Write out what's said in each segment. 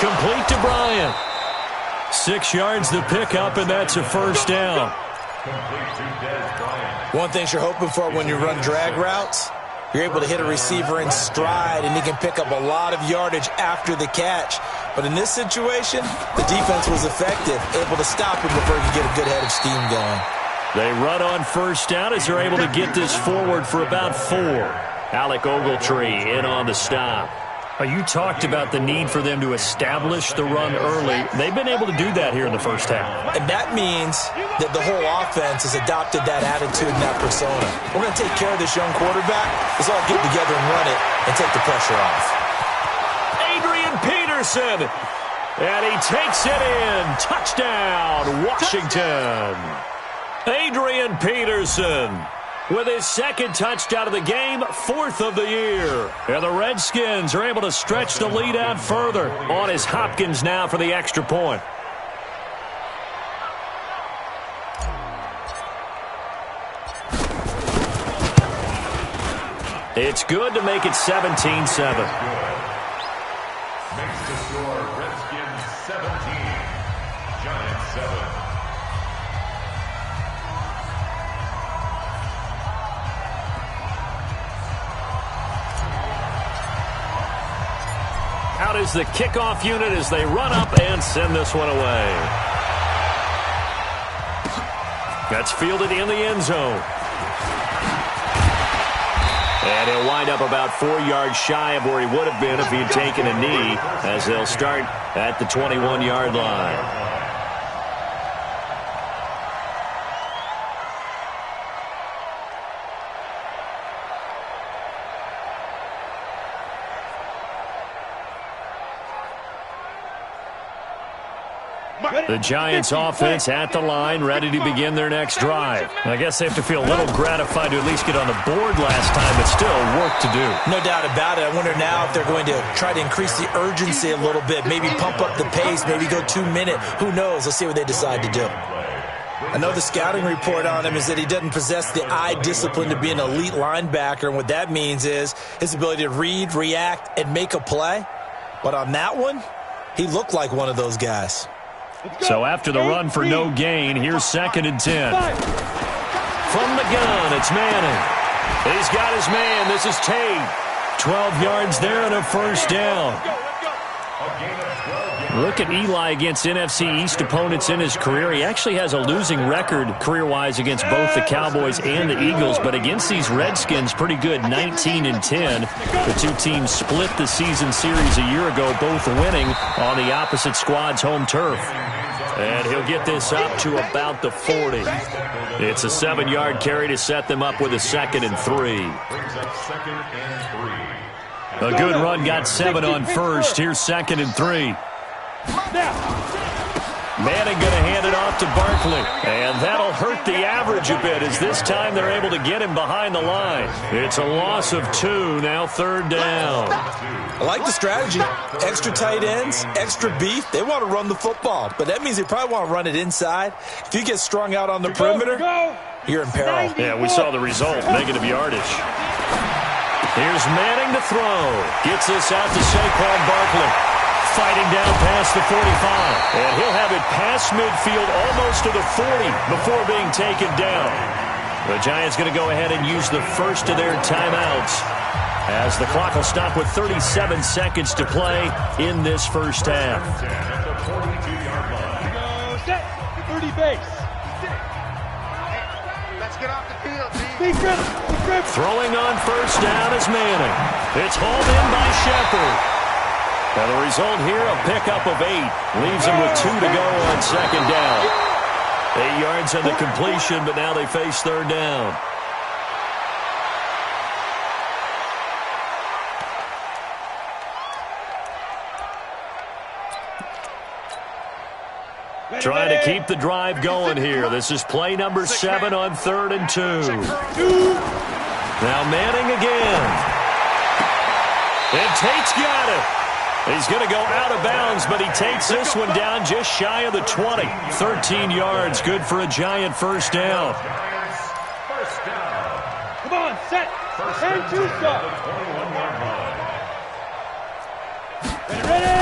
Complete to Bryant. 6 yards to pick up, and that's a first down. One thing you're hoping for when you run drag routes, you're able to hit a receiver in stride, and he can pick up a lot of yardage after the catch. But in this situation, the defense was effective, able to stop him before he could get a good head of steam going. They run on first down as they're able to get this forward for about 4. Alec Ogletree in on the stop. You talked about the need for them to establish the run early. They've been able to do that here in the first half. And that means that the whole offense has adopted that attitude and that persona. We're going to take care of this young quarterback. Let's all get together and run it and take the pressure off. Adrian Peterson. And he takes it in. Touchdown, Washington. Adrian Peterson with his second touchdown of the game, 4th of the year. And the Redskins are able to stretch the lead out further. On is Hopkins now for the extra point. It's good to make it 17-7. Makes the score Redskins 17, Giants 7. Out is the kickoff unit as they run up and send this one away. That's fielded in the end zone. And he'll wind up about 4 yards shy of where he would have been if he had taken a knee, as they'll start at the 21-yard line. The Giants offense at the line, ready to begin their next drive. I guess they have to feel a little gratified to at least get on the board last time, but still work to do. No doubt about it. I wonder now if they're going to try to increase the urgency a little bit, maybe pump up the pace, maybe go 2 minute. Who knows? Let's see what they decide to do. I know the scouting report on him is that he doesn't possess the eye discipline to be an elite linebacker, and what that means is his ability to read, react, and make a play. But on that one, he looked like one of those guys. So after the run for no gain, here's 2nd and 10. From the gun, it's Manning. He's got his man. This is Tate. 12 yards there and a first down. Look at Eli against NFC East opponents in his career. He actually has a losing record career-wise against both the Cowboys and the Eagles, but against these Redskins, pretty good, 19-10. The two teams split the season series a year ago, both winning on the opposite squad's home turf. And he'll get this up to about the 40. It's a 7-yard carry to set them up with a 2nd and 3. A good run got 7 on first. Here's 2nd and 3. Manning going to hand it off to Barkley. And that'll hurt the average a bit as this time they're able to get him behind the line. It's a loss of 2, now 3rd down. I like the strategy. Extra tight ends, extra beef. They want to run the football, but that means they probably want to run it inside. If you get strung out on the perimeter, you're in peril. Yeah, we saw the result, negative yardage. Here's Manning to throw. Gets this out to Saquon Barkley. Fighting down past the 45. And he'll have it past midfield almost to the 40 before being taken down. The Giants going to go ahead and use the first of their timeouts as the clock will stop with 37 seconds to play in this first half. Set. 30 base. Let's get off the field, team. Throwing on first down is Manning. It's hauled in by Shepard. And the result here, a pickup of 8. Leaves him with 2 to go on 2nd down. 8 yards on the completion, but now they face 3rd down. Trying to keep the drive going here. This is play number 7 on 3rd and 2. Now Manning again. And Tate's got it. He's going to go out of bounds, but he takes this one down just shy of the 20. 13 yards, good for a Giant first down. Come on, set. And 2 stop. Ready.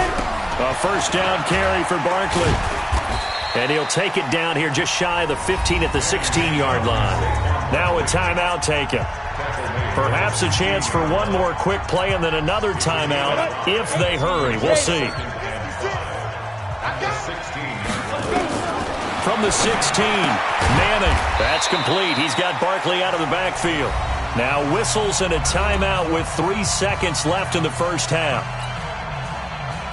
A first down carry for Barkley. And he'll take it down here just shy of the 15 at the 16-yard line. Now a timeout taken. Perhaps a chance for one more quick play and then another timeout if they hurry. We'll see. From the 16, Manning. That's complete. He's got Barkley out of the backfield. Now whistles and a timeout with 3 seconds left in the first half.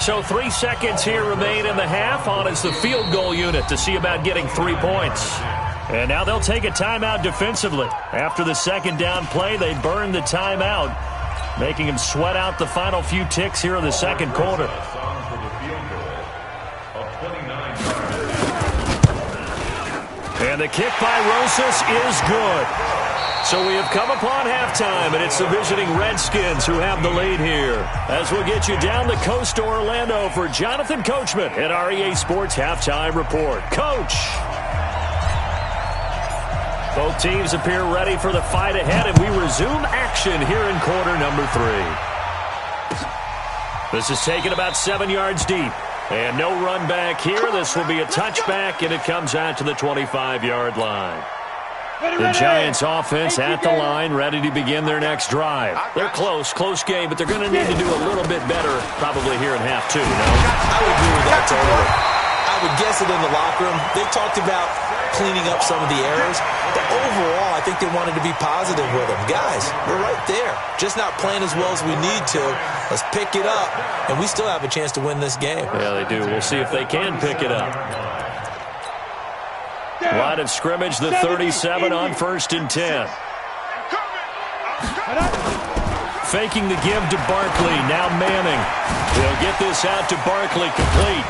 So 3 seconds here remain in the half. On is the field goal unit to see about getting 3 points. And now they'll take a timeout defensively. After the second down play, they burn the timeout, making him sweat out the final few ticks here in the second quarter. And the kick by Rosas is good. So we have come upon halftime, and it's the visiting Redskins who have the lead here. As we'll get you down the coast to Orlando for Jonathan Coachman at our EA Sports Halftime Report. Coach! Both teams appear ready for the fight ahead, and we resume action here in quarter number 3. This is taken about 7 yards deep. And no run back here. This will be a touchback, and it comes out to the 25-yard line. The Giants offense at the line, ready to begin their next drive. They're close game, but they're going to need to do a little bit better probably here in half 2, no? I would agree with that totally. I would guess it in the locker room. They talked about cleaning up some of the errors, but overall, I think they wanted to be positive with them. Guys, we're right there. Just not playing as well as we need to. Let's pick it up, and we still have a chance to win this game. Yeah, they do. We'll see if they can pick it up. Line of scrimmage, the 37 on 1st and 10. Faking the give to Barkley. Now Manning. He'll get this out to Barkley, complete.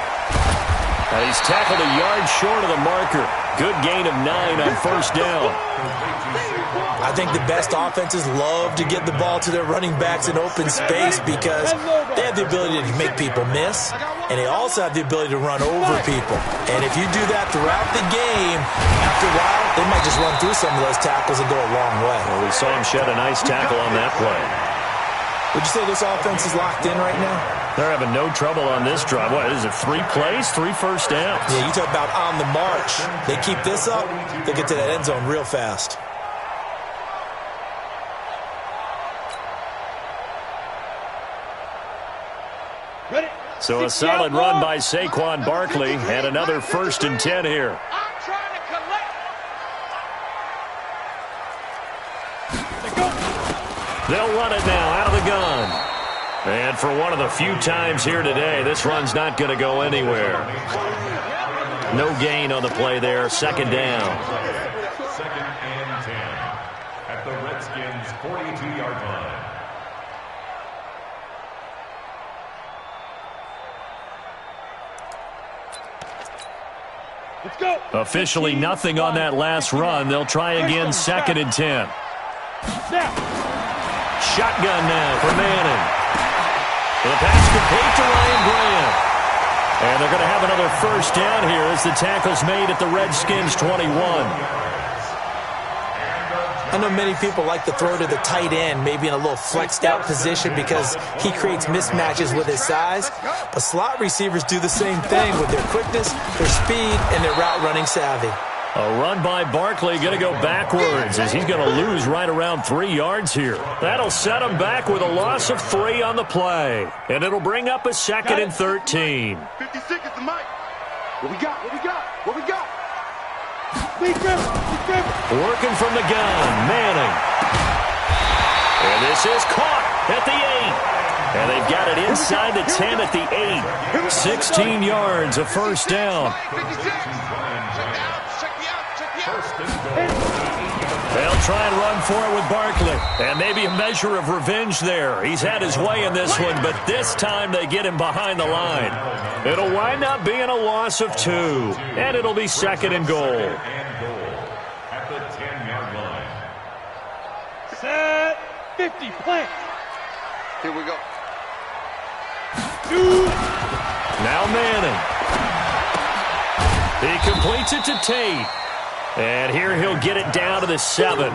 And he's tackled a yard short of the marker. Good gain of 9 on 1st down. I think the best offenses love to get the ball to their running backs in open space because they have the ability to make people miss, and they also have the ability to run over people. And if you do that throughout the game, after a while, they might just run through some of those tackles and go a long way. Well, we saw him shed a nice tackle on that play. Would you say this offense is locked in right now? They're having no trouble on this drive. What is it, 3 plays, 3 first downs? Yeah, you talk about on the march. They keep this up, they get to that end zone real fast. So a solid run by Saquon Barkley and another 1st and 10 here. They'll run it now out of the gun. And for one of the few times here today, this run's not going to go anywhere. No gain on the play there. 2nd down. 2nd and 10 at the Redskins' 42-yard line. Let's go. Officially nothing on that last run. They'll try again 2nd and 10. Shotgun now for Manning. The pass complete to Ryan Graham. And they're going to have another 1st down here as the tackle's made at the Redskins' 21. I know many people like to throw to the tight end, maybe in a little flexed out position because he creates mismatches with his size. But slot receivers do the same thing with their quickness, their speed, and their route running savvy. A run by Barkley going to go backwards as he's going to lose right around 3 yards here. That'll set him back with a loss of 3 on the play. And it'll bring up a 2nd and 13. 50 seconds to Mike. What we got? What we got? What we got? Big grip. Working from the gun, Manning. And this is caught at the 8. And they've got it inside the 10 at the 8. 16 yards, a 1st down. They'll try and run for it with Barkley. And maybe a measure of revenge there. He's had his way in this one, but this time they get him behind the line. It'll wind up being a loss of 2. And it'll be 2nd and goal. At the 10-yard line. Set. 50. Plant. Here we go. Now Manning. He completes it to Tate. And here he'll get it down to the 7.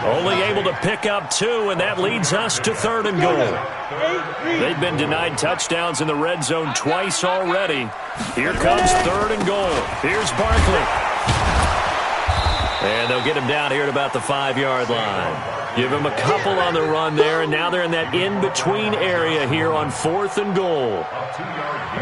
Only able to pick up 2, and that leads us to 3rd and goal. They've been denied touchdowns in the red zone twice already. Here comes 3rd and goal. Here's Barkley. And they'll get him down here at about the 5-yard line. Give him a couple on the run there, and now they're in that in-between area here on 4th and goal.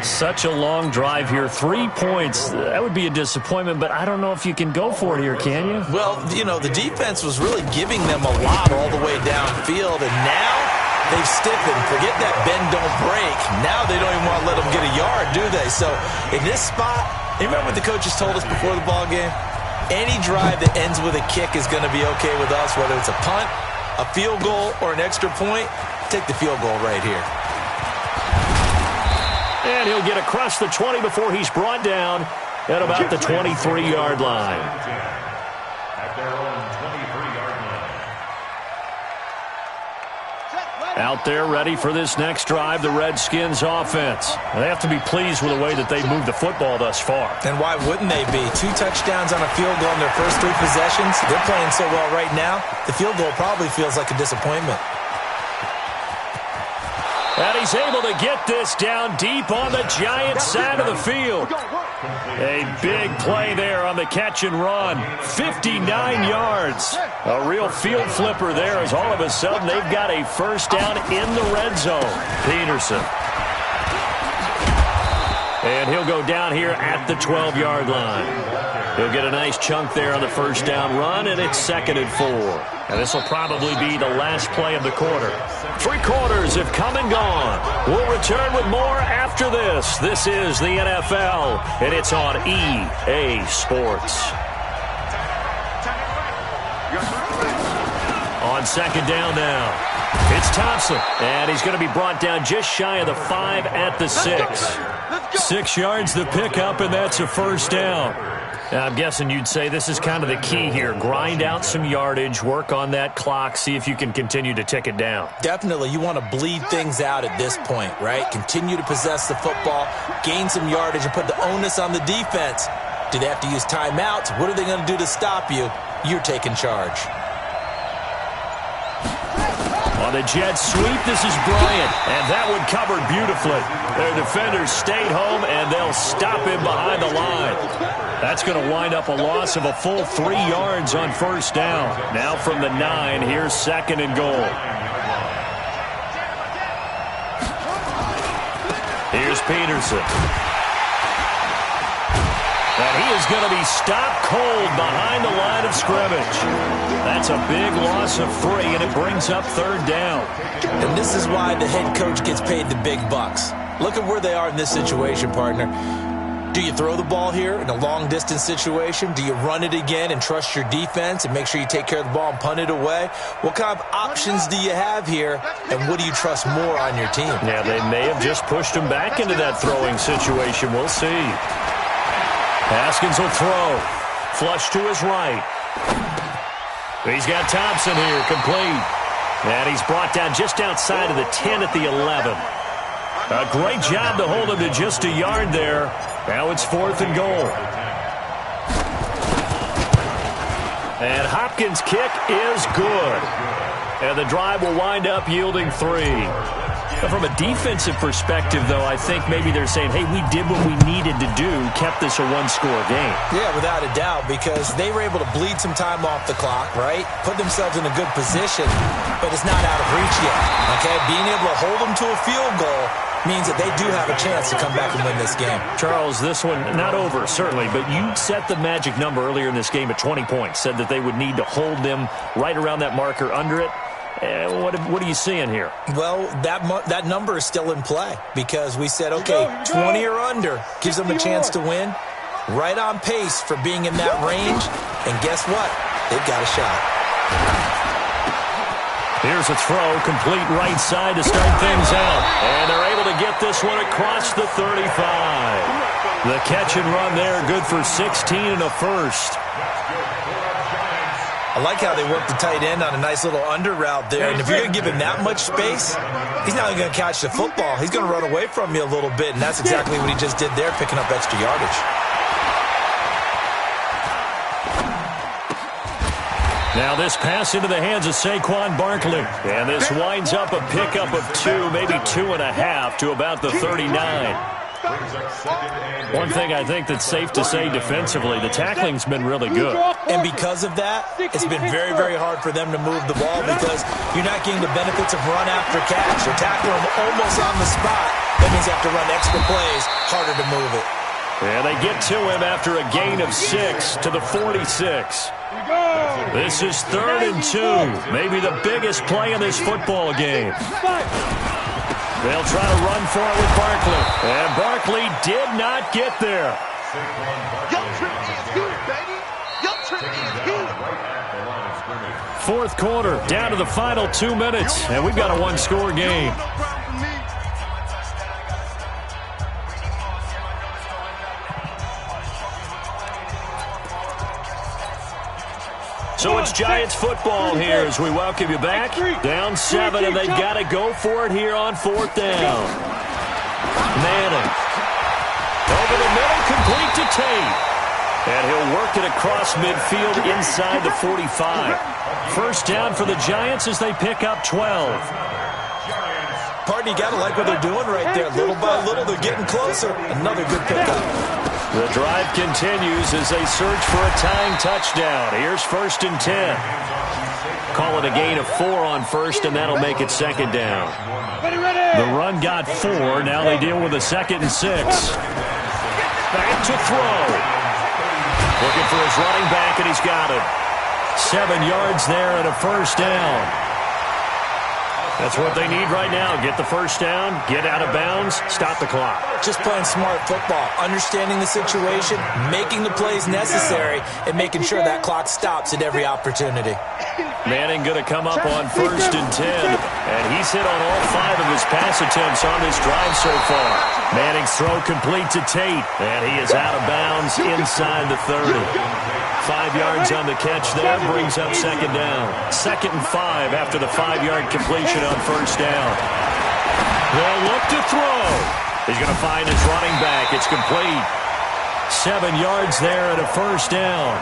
Such a long drive here. 3 points. That would be a disappointment, but I don't know if you can go for it here, can you? Well, you know, the defense was really giving them a lot all the way downfield, and now they've stiffened. Forget that bend, don't break. Now they don't even want to let them get a yard, do they? So in this spot, you remember what the coaches told us before the ball game? Any drive that ends with a kick is going to be okay with us, whether it's a punt, a field goal, or an extra point. Take the field goal right here. And he'll get across the 20 before he's brought down at about the 23-yard line. At their own 23-yard line. Out there ready for this next drive, the Redskins offense. They have to be pleased with the way that they've moved the football thus far. And why wouldn't they be? 2 touchdowns on a field goal in their first 3 possessions. They're playing so well right now, the field goal probably feels like a disappointment. And he's able to get this down deep on the Giants side of the field. A big play there on the catch and run. 59 yards. A real field flipper there as all of a sudden they've got a first down in the red zone. Peterson. And he'll go down here at the 12-yard line. He'll get a nice chunk there on the first down run, and it's 2nd and 4. And this will probably be the last play of the quarter. 3 quarters have come and gone. We'll return with more after this. This is the NFL, and it's on EA Sports. On 2nd down now, it's Thompson, and he's going to be brought down just shy of the 5 at the 6. 6 yards the pickup, and that's a first down. Now, I'm guessing you'd say this is kind of the key here. Grind out some yardage, work on that clock, see if you can continue to tick it down. Definitely. You want to bleed things out at this point, right? Continue to possess the football, gain some yardage, and put the onus on the defense. Do they have to use timeouts? What are they going to do to stop you? You're taking charge. On the jet sweep, this is Bryant, and that one covered beautifully. Their defenders stayed home, and they'll stop him behind the line. That's going to wind up a loss of a full 3 yards on first down. Now from the 9, here's 2nd and goal. Here's Peterson. And he is going to be stopped cold behind the line of scrimmage. That's a big loss of 3, and it brings up 3rd down. And this is why the head coach gets paid the big bucks. Look at where they are in this situation, partner. Do you throw the ball here in a long-distance situation? Do you run it again and trust your defense and make sure you take care of the ball and punt it away? What kind of options do you have here, and what do you trust more on your team? Yeah, they may have just pushed him back into that throwing situation. We'll see. Haskins will throw. Flush to his right. He's got Thompson here, complete. And he's brought down just outside of the 10 at the 11. A great job to hold him to just a yard there. Now it's 4th and goal. And Hopkins' kick is good. And the drive will wind up yielding 3. From a defensive perspective, though, I think maybe they're saying, hey, we did what we needed to do, kept this a one-score game. Yeah, without a doubt, because they were able to bleed some time off the clock, right? Put themselves in a good position, but it's not out of reach yet, okay? Being able to hold them to a field goal means that they do have a chance to come back and win this game. Charles, this one, not over, certainly, but you set the magic number earlier in this game at 20 points, said that they would need to hold them right around that marker under it. What are you seeing here? Well, that number is still in play because we said, okay, 20 or under gives them a chance to win. Right on pace for being in that range. And guess what? They've got a shot. Here's a throw, complete right side to start things out. And they're able to get this one across the 35. The catch and run there, good for 16 and a first. I like how they work the tight end on a nice little under route there. And if you're going to give him that much space, he's not going to catch the football. He's going to run away from you a little bit, and that's exactly what he just did there, picking up extra yardage. Now this pass into the hands of Saquon Barkley. And this winds up a pickup of 2, maybe 2.5 to about the 39. One thing I think that's safe to say defensively, the tackling's been really good. And because of that, it's been very, very hard for them to move the ball because you're not getting the benefits of run after catch. You're tackling them almost on the spot. That means you have to run extra plays, harder to move it. And they get to him after a gain of 6 to the 46. This is 3rd and 2, maybe the biggest play in this football game. They'll try to run for it with Barkley. And Barkley did not get there. Your trick is here, baby. Your trick is here. 4th quarter, down to the final 2 minutes. And we've got a one-score game. So it's Giants football here as we welcome you back. Down 7, and they've got to go for it here on 4th down. Madden. Over the middle, complete to Tate. And he'll work it across midfield inside the 45. 1st down for the Giants as they pick up 12. Pardon, you got to like what they're doing right there. Little by little, they're getting closer. Another good pickup. The drive continues as they search for a tying touchdown. Here's 1st and 10. Call it a gain of 4 on 1st, and that'll make it 2nd down. The run got 4. Now they deal with a 2nd and 6. Back to throw. Looking for his running back, and he's got it. 7 yards there and a 1st down. That's what they need right now. Get the 1st down, get out of bounds, stop the clock. Just playing smart football, understanding the situation, making the plays necessary, and making sure that clock stops at every opportunity. Manning going to come up on 1st and 10, and he's hit on all 5 of his pass attempts on this drive so far. Manning's throw complete to Tate, and he is out of bounds inside the 30. 5 yards on the catch there, brings up 2nd down. 2nd and 5 after the 5-yard completion on 1st down. They'll look to throw. He's going to find his running back. It's complete. 7 yards there and a 1st down.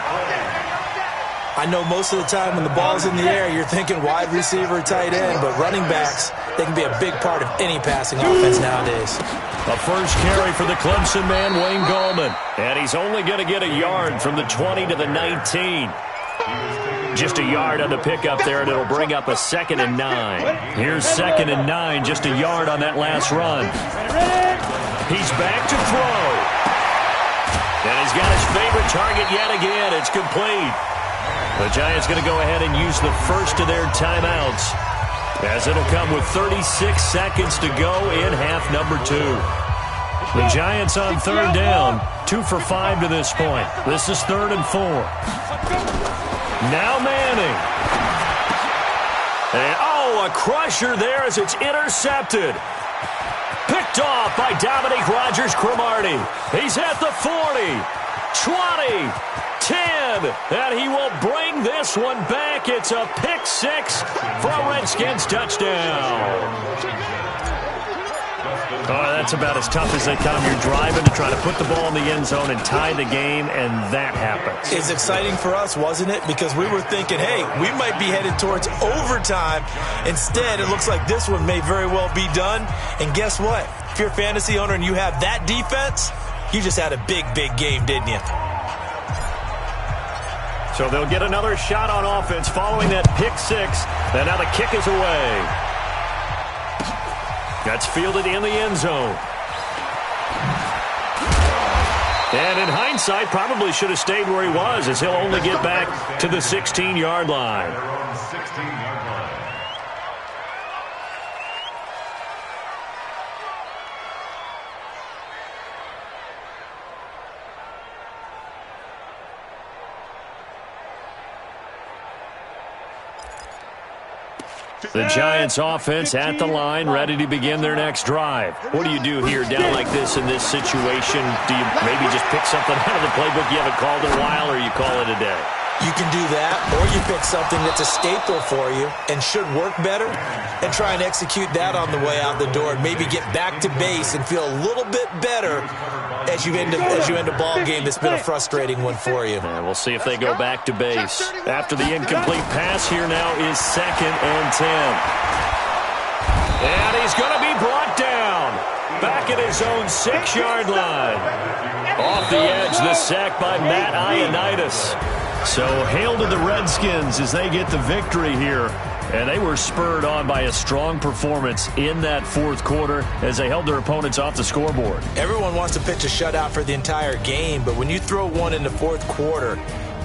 I know most of the time when the ball's in the air, you're thinking wide receiver, tight end, but running backs, they can be a big part of any passing offense nowadays. A 1st carry for the Clemson man, Wayne Gallman. And he's only going to get a yard from the 20 to the 19. Just a yard on the pickup there, and it'll bring up a 2nd and 9. Here's 2nd and 9, just a yard on that last run. He's back to throw. And he's got his favorite target yet again. It's complete. The Giants going to go ahead and use the first of their timeouts, as it'll come with 36 seconds to go in half number 2. The Giants on 3rd down, 2 for 5 to this point. This is 3rd and 4. Now Manning. And, a crusher there as it's intercepted. Picked off by Dominique Rodgers-Cromartie. He's at the 40, 20, 10, and he will bring this one back. It's a pick 6 for a Redskins touchdown. Oh, that's about as tough as they come. You're driving to try to put the ball in the end zone and tie the game, and that happens. It's exciting for us, wasn't it? Because we were thinking, hey, we might be headed towards overtime. Instead, it looks like this one may very well be done. And guess what? If you're a fantasy owner and you have that defense, you just had a big, big game, didn't you? So they'll get another shot on offense following that pick 6. And now the kick is away. That's fielded in the end zone. And in hindsight, probably should have stayed where he was, as he'll only get back to the 16-yard line. The Giants offense at the line, ready to begin their next drive. What do you do here down like this in this situation? Do you maybe just pick something out of the playbook you haven't called in a while, or you call it a day? You can do that, or you pick something that's a staple for you and should work better and try and execute that on the way out the door and maybe get back to base and feel a little bit better as you end a ball game that's been a frustrating one for you. And we'll see if they go back to base. After the incomplete pass, here now is 2nd and 10. And he's going to be brought down back at his own 6-yard line. Off the edge, the sack by Matt Ioannidis. So hail to the Redskins as they get the victory here. And they were spurred on by a strong performance in that 4th quarter as they held their opponents off the scoreboard. Everyone wants to pitch a shutout for the entire game, but when you throw one in the 4th quarter,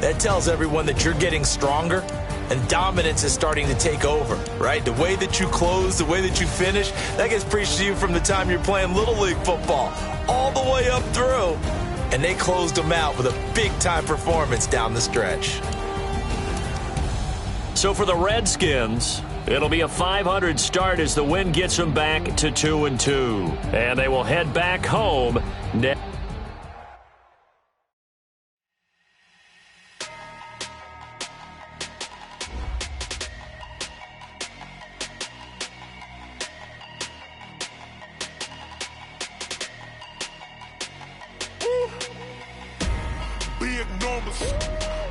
that tells everyone that you're getting stronger and dominance is starting to take over, right? The way that you close, the way that you finish, that gets preached to you from the time you're playing Little League football all the way up through. And they closed them out with a big-time performance down the stretch. So for the Redskins, it'll be a .500 start as the win gets them back to 2-2. And they will head back home next.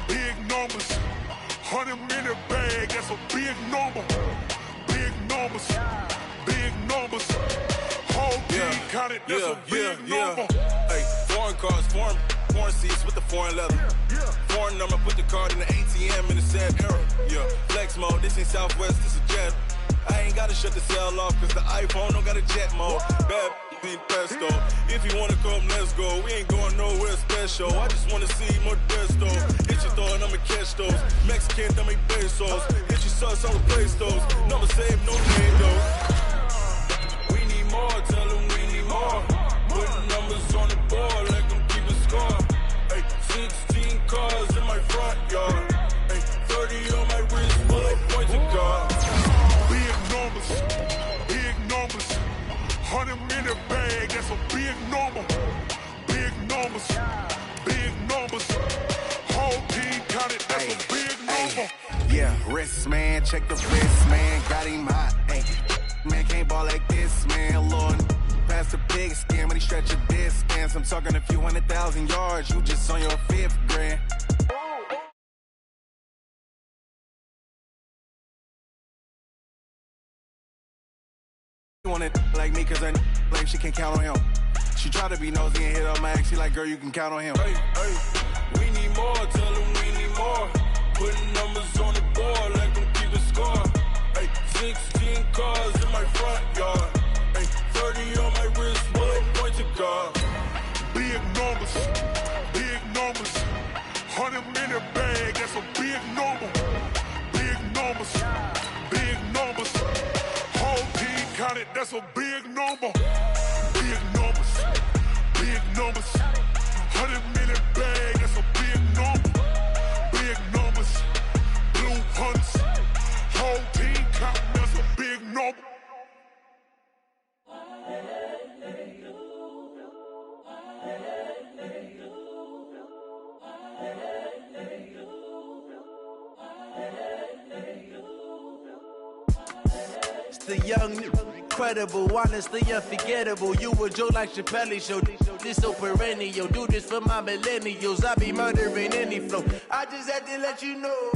Big numbers, 100-minute bag, that's a big number. Big numbers, whole team counted, that's a big number. Hey, foreign cars, foreign seats with the foreign leather. Foreign number, put the card in the ATM in the sad era. Yeah, flex mode, this ain't Southwest, this a jet. I ain't gotta shut the cell off, cause the iPhone don't got a jet mode. Bad ain't pesto. If you wanna come, let's go. We ain't going nowhere special. I just wanna see more Desto. Hit your thought, I'ma catch those. Mexican, dame pesos. Hit your sauce, I'll replace those. Number save, no name though. We need more, tell them we need more. Putting numbers on the board, let them keep a score. Hey, 16 cars in my front yard. Hey, 30 on my wrist, bullet points a car. Big numbers, 100-minute bag, that's a big number. Big numbers, whole team counted, that's a big number. Yeah, wrist man, check the wrist man, got him hot. Ay, man can't ball like this, man. Lord, past the pig skin, but he stretch a distance. I'm talking a few 100,000 yards, you just on your 5th grand. You want it like me, cause her like she can't count on him. She try to be nosy and hit up my ex, she like, girl, you can count on him. Hey, we need more, tell them we need more. Putting numbers on the board, let them keep a score. Hey, 16 cars in my front yard. Hey, 30 on my wrist, bullet points a car. Big numbers, 100-minute bag, that's a big number. Big numbers, whole team counted, that's a big number. Big numbers, 100-minute bag, that's a big number. Big numbers, blue hunts, whole team counting, that's a big number. The young, incredible, honestly unforgettable. You a Joe like Chappelle show. This so perennial. Do this for my millennials. I be murdering any flow. I just had to let you know.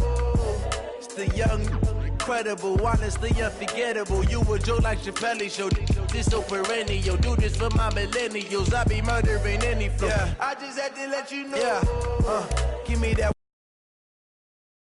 It's the young, incredible, honestly unforgettable. You a Joe like Chappelle show. This so perennial. Do this for my millennials. I be murdering any flow. Yeah. I just had to let you know. Yeah. Give me that.